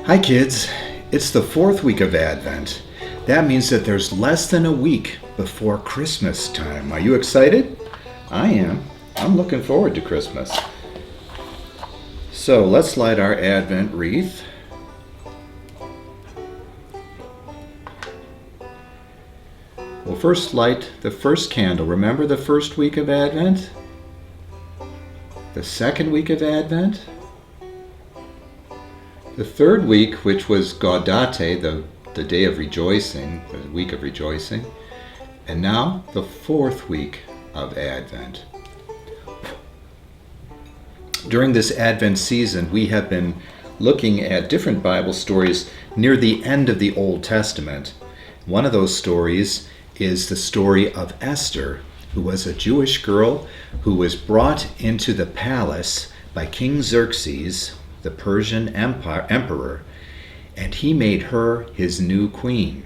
Hi kids, it's the fourth week of Advent. That means that there's less than a week before Christmas time. Are you excited? I am. I'm looking forward to Christmas. So let's light our Advent wreath. We'll first light the first candle. Remember the first week of Advent? The second week of Advent? The third week, which was Gaudete, the day of rejoicing, the week of rejoicing, and now the fourth week of Advent. During this Advent season, we have been looking at different Bible stories near the end of the Old Testament. One of those stories is the story of Esther, who was a Jewish girl who was brought into the palace by King Xerxes, the Persian emperor, and he made her his new queen.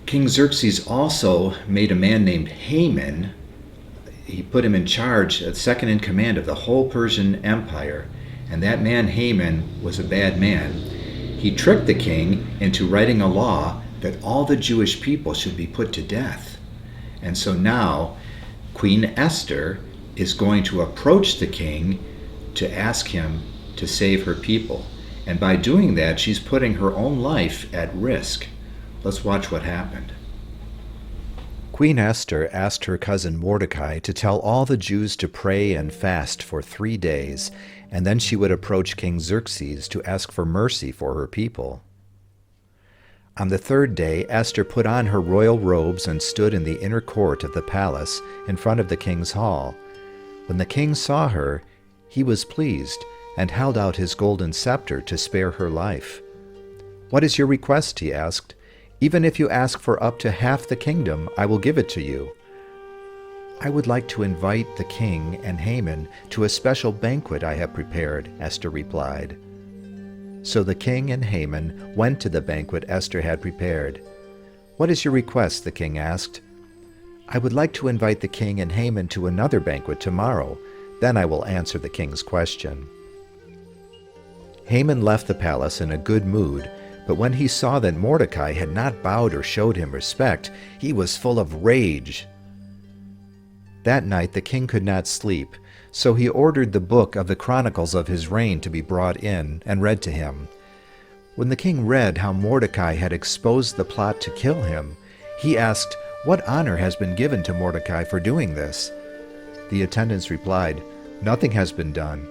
King Xerxes also made a man named Haman. He put him in charge, second in command of the whole Persian Empire, and that man Haman was a bad man. He tricked the king into writing a law that all the Jewish people should be put to death. And so now Queen Esther is going to approach the king to ask him to save her people. And by doing that, she's putting her own life at risk. Let's watch what happened. Queen Esther asked her cousin Mordecai to tell all the Jews to pray and fast for 3 days, and then she would approach King Xerxes to ask for mercy for her people. On the third day, Esther put on her royal robes and stood in the inner court of the palace in front of the king's hall. When the king saw her, he was pleased and held out his golden scepter to spare her life. "What is your request?" he asked. "Even if you ask for up to half the kingdom, I will give it to you." "I would like to invite the king and Haman to a special banquet I have prepared," Esther replied. So the king and Haman went to the banquet Esther had prepared. "What is your request?" the king asked. "I would like to invite the king and Haman to another banquet tomorrow. Then I will answer the king's question." Haman left the palace in a good mood, but when he saw that Mordecai had not bowed or showed him respect, he was full of rage. That night the king could not sleep, so he ordered the book of the chronicles of his reign to be brought in and read to him. When the king read how Mordecai had exposed the plot to kill him, he asked, "What honor has been given to Mordecai for doing this?" The attendants replied, "Nothing has been done."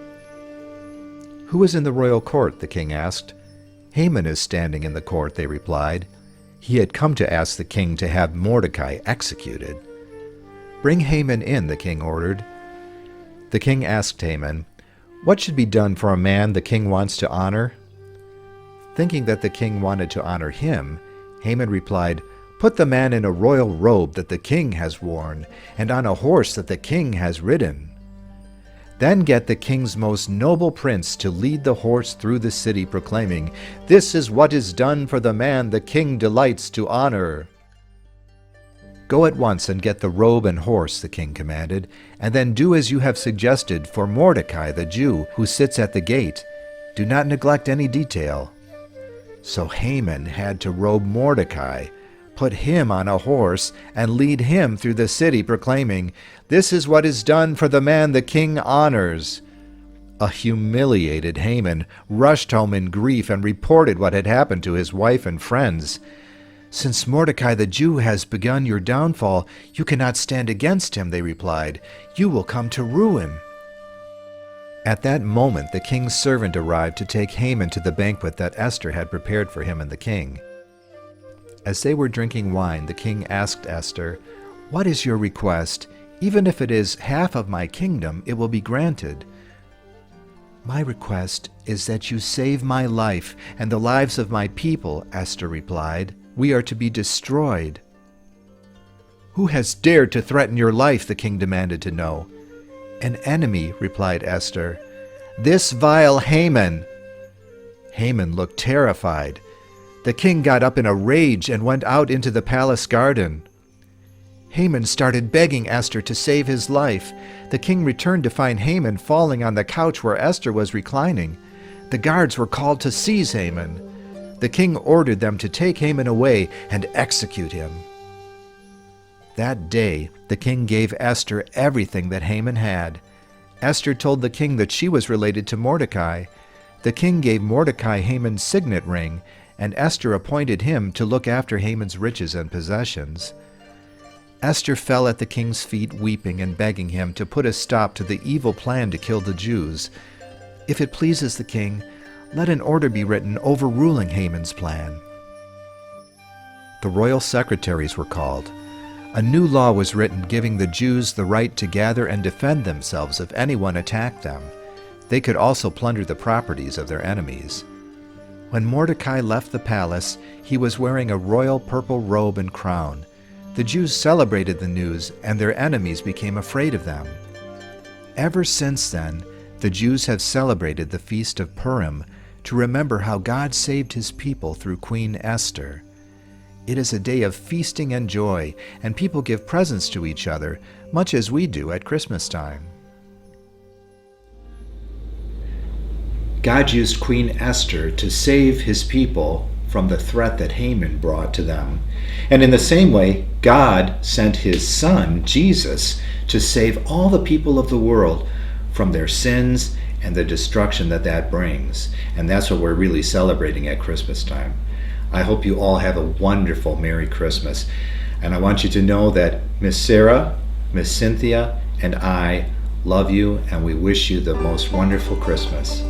"Who is in the royal court?" the king asked. "Haman is standing in the court," they replied. He had come to ask the king to have Mordecai executed. "Bring Haman in," the king ordered. The king asked Haman, "What should be done for a man the king wants to honor?" Thinking that the king wanted to honor him, Haman replied, "Put the man in a royal robe that the king has worn, and on a horse that the king has ridden. Then get the king's most noble prince to lead the horse through the city, proclaiming, 'This is what is done for the man the king delights to honor.' Go at once and get the robe and horse," the king commanded, "and then do as you have suggested for Mordecai the Jew who sits at the gate. Do not neglect any detail." So Haman had to robe Mordecai, put him on a horse, and lead him through the city, proclaiming, "This is what is done for the man the king honors." A humiliated Haman rushed home in grief and reported what had happened to his wife and friends. "Since Mordecai the Jew has begun your downfall, you cannot stand against him," they replied. "You will come to ruin." At that moment the king's servant arrived to take Haman to the banquet that Esther had prepared for him and the king. As they were drinking wine, the king asked Esther, "What is your request? Even if it is half of my kingdom, it will be granted." "My request is that you save my life and the lives of my people," Esther replied. "We are to be destroyed." "Who has dared to threaten your life?" the king demanded to know. "An enemy," replied Esther. "This vile Haman." Haman looked terrified. The king got up in a rage and went out into the palace garden. Haman started begging Esther to save his life. The king returned to find Haman falling on the couch where Esther was reclining. The guards were called to seize Haman. The king ordered them to take Haman away and execute him. That day, the king gave Esther everything that Haman had. Esther told the king that she was related to Mordecai. The king gave Mordecai Haman's signet ring, and Esther appointed him to look after Haman's riches and possessions. Esther fell at the king's feet, weeping and begging him to put a stop to the evil plan to kill the Jews. If it pleases the king, let an order be written overruling Haman's plan. The royal secretaries were called. A new law was written giving the Jews the right to gather and defend themselves if anyone attacked them. They could also plunder the properties of their enemies. When Mordecai left the palace, he was wearing a royal purple robe and crown. The Jews celebrated the news, and their enemies became afraid of them. Ever since then, the Jews have celebrated the Feast of Purim to remember how God saved his people through Queen Esther. It is a day of feasting and joy, and people give presents to each other, much as we do at Christmas time. God used Queen Esther to save his people from the threat that Haman brought to them. And in the same way, God sent his Son, Jesus, to save all the people of the world from their sins and the destruction that brings. And that's what we're really celebrating at Christmas time. I hope you all have a wonderful Merry Christmas. And I want you to know that Miss Sarah, Miss Cynthia, and I love you, and we wish you the most wonderful Christmas.